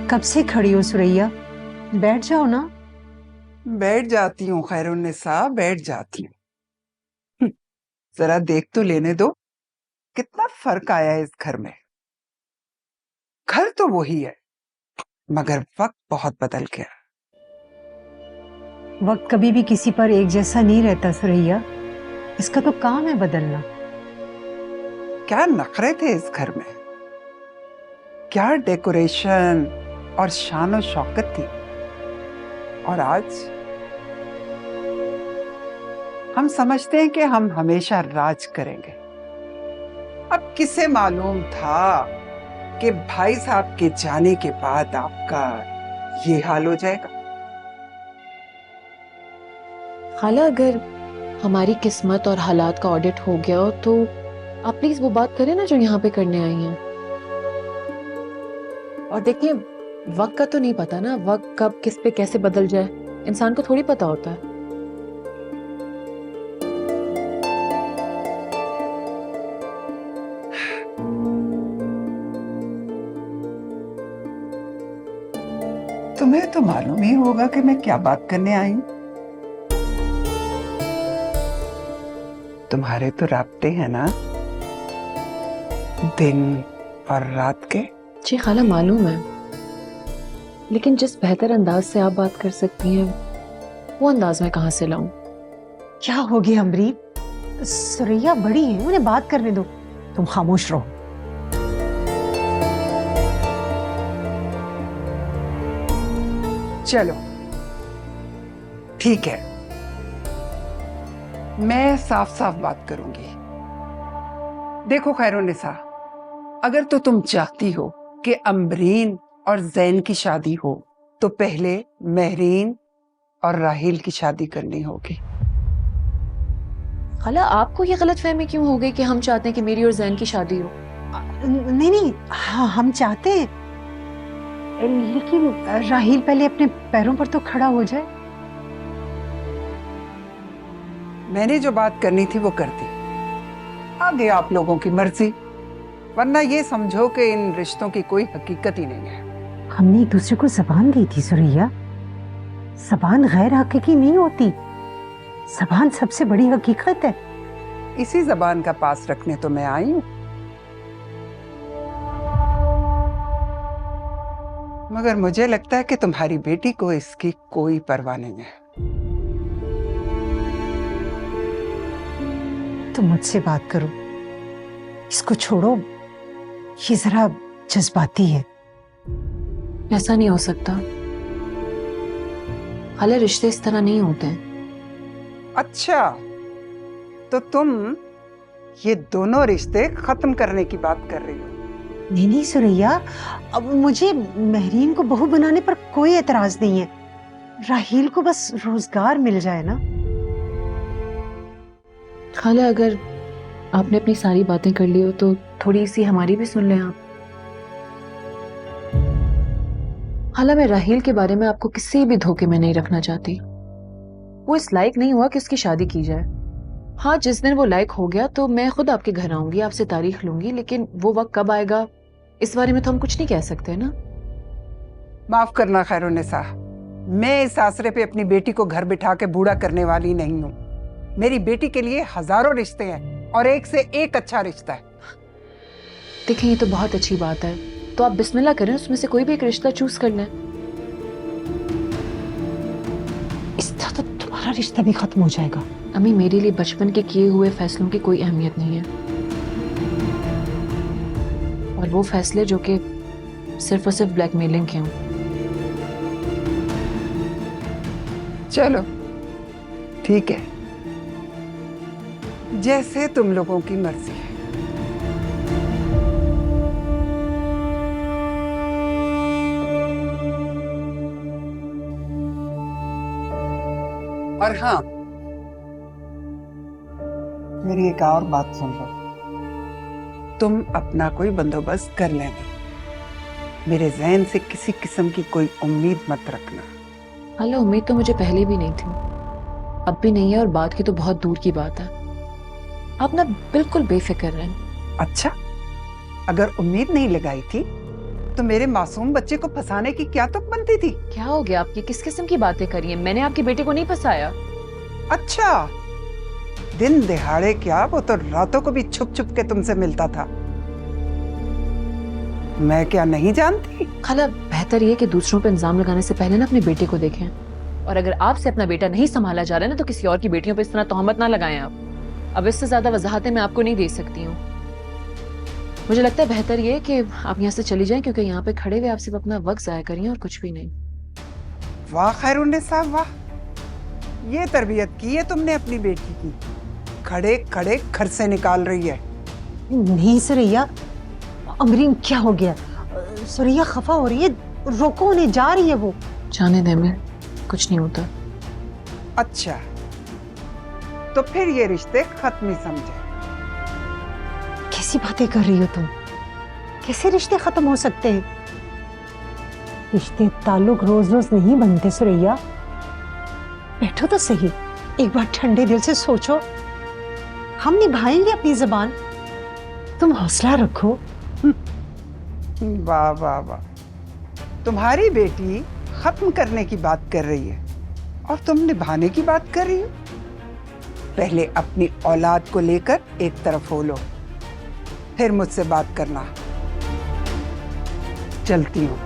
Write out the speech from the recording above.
कब से खड़ी हो सुरैया? बैठ जाओ ना। बैठ जाती हूँ खैरुन्निसा, बैठ जाती हूँ। जरा देख तो लेने दो कितना फर्क आया है इस घर में। घर तो वही है मगर वक्त बहुत बदल गया। वक्त कभी भी किसी पर एक जैसा नहीं रहता सुरैया, इसका तो काम है बदलना। क्या नखरे थे इस घर में, क्या डेकोरेशन और शान और शौकत थी। और आज हम समझते हैं कि हम हमेशा राज करेंगे। अब किसे मालूम था कि भाई साहब के जाने के बाद आपका ये हाल हो जाएगा। खाला, अगर हमारी किस्मत और हालात का ऑडिट हो गया हो तो आप प्लीज वो बात करें ना जो यहाँ पे करने आई हैं। और देखिए, वक्त का तो नहीं पता ना, वक्त कब किस पे कैसे बदल जाए इंसान को थोड़ी पता होता है। तुम्हें तो मालूम ही होगा कि मैं क्या बात करने आई हूं। तुम्हारे तो राब्ते हैं ना, दिन और रात के। जी खाला, मालूम है, लेकिन जिस बेहतर अंदाज से आप बात कर सकती हैं वो अंदाज मैं कहाँ से लाऊं? क्या हो गया अमरीत? सुरैया बड़ी है, उन्हें बात करने दो, तुम खामोश रहो। चलो ठीक है, मैं साफ साफ बात करूंगी। देखो खैरुन्निसा, अगर तो तुम चाहती हो कि अम्बरीन और जैन की शादी हो तो पहले महरीन और राहिल की शादी करनी होगी। खाला, आपको ये गलत फहमी क्यों हो गई कि हम चाहते हैं कि मेरी और जैन की शादी हो? नहीं नहीं, हाँ हम चाहते हैं, लेकिन राहिल पहले अपने पैरों पर तो खड़ा हो जाए। मैंने जो बात करनी थी वो कर दी, आगे आप लोगों की मर्जी। वरना ये समझो कि इन रिश्तों की कोई हकीकत ही नहीं है। हमने एक दूसरे को जबान दी थी सुरैया, जबान गैर हकीकी नहीं होती, जबान सबसे बड़ी हकीकत है। इसी जबान का पास रखने तो मैं आई हूं। मगर मुझे लगता है कि तुम्हारी बेटी को इसकी कोई परवाह नहीं है। तुम मुझसे बात करो, इसको छोड़ो, ये जरा जज्बाती है। ऐसा नहीं हो सकता खाला, रिश्ते इस तरह नहीं होते हैं। अच्छा, तो तुम ये दोनों रिश्ते खत्म करने की बात कर रही हो? नहीं नहीं सुरैया, अब मुझे महरीन को बहू बनाने पर कोई एतराज नहीं है, राहील को बस रोजगार मिल जाए ना। खाला, अगर आपने अपनी सारी बातें कर ली हो तो थोड़ी सी हमारी भी सुन लें आप। खाला, मैं राहील के बारे में आपको किसी भी धोखे में नहीं रखना चाहती। वो इस लायक नहीं हुआ कि उसकी शादी की जाए। हाँ, जिस दिन वो लायक हो गया तो मैं खुद आपके घर आऊंगी, आपसे तारीख लूंगी, लेकिन वो वक्त कब आएगा इस बारे में तो हम कुछ नहीं कह सकते ना। माफ करना खैरुन्निसा, मैं इस आसरे पे अपनी बेटी को घर बिठा के बूढ़ा करने वाली नहीं हूँ। मेरी बेटी के लिए हजारों रिश्ते हैं और एक से एक अच्छा रिश्ता है। देखिए, ये तो बहुत अच्छी बात है, तो आप बिस्मिल्लाह करें, उसमें से कोई भी एक रिश्ता चूज कर लें। इस तरह तो तुम्हारा रिश्ता भी खत्म हो जाएगा। अम्मी, मेरे लिए बचपन के किए हुए फैसलों की कोई अहमियत नहीं है, और वो फैसले जो कि सिर्फ और सिर्फ ब्लैकमेलिंग के हों। चलो ठीक है, जैसे तुम लोगों की मर्जी है। और हाँ, मेरी एक और बात सुन लो, तुम अपना कोई बंदोबस्त कर लेना। मेरे ज़हन से किसी किस्म की कोई उम्मीद मत रखना। हालांकि उम्मीद तो मुझे पहले भी नहीं थी, अब भी नहीं है, और बात की तो बहुत दूर की बात है। आप ना बिल्कुल बेफिक्र रहें। अच्छा, अगर उम्मीद नहीं लगाई थी तो मेरे मासूम बच्चे को फंसाने की क्या तुक बनती थी? क्या हो गया? आपकी किस किस्म की बातें करी हैं? मैंने आपके बेटे को नहीं फंसाया। अच्छा, दिन दिहाड़े क्या, वो तो रातों को भी छुप छुप के तुमसे मिलता था। मैं क्या नहीं जानती? खाला, बेहतर ये कि दूसरों पे इल्जाम लगाने से पहले ना अपने बेटे को देखें। और अगर आपसे अपना बेटा नहीं संभाला जा रहा है ना, तो किसी और की बेटियों पे इस तरह तोहमत ना लगाएं आप। अब इससे ज्यादा वजाहतें मैं आपको नहीं दे सकती हूँ। मुझे लगता है बेहतर ये कि आप यहाँ से चली जाएं, क्योंकि यहाँ पे खड़े हुए आप सिर्फ अपना वक्त जाया करिए और कुछ भी नहीं। वाह खैरुन्निसा, वाह, ये तरबियत की है तुमने अपनी बेटी की। खड़े खड़े घर से निकाल रही है। नहीं सुरैया, अमरीन क्या हो गया? सुरैया खफा हो रही है, रोको, उन्हें जा रही है वो। जाने दे अमीर, कुछ नहीं होता। अच्छा, तो फिर ये रिश्ते खत्म ही समझे। कैसी बातें कर रही हो तुम? कैसे रिश्ते खत्म हो सकते हैं? रिश्ते ताल्लुक रोज रोज नहीं बनते सुरैया। बैठो तो सही, एक बार ठंडे दिल से सोचो। हम निभाएंगे अपनी जुबान, तुम हौसला रखो। वाह वाह वाह, तुम्हारी बेटी खत्म करने की बात कर रही है और तुम निभाने की बात कर रही हो। पहले अपनी औलाद को लेकर एक तरफ हो लो, फिर मुझसे बात करना। चलती हूँ।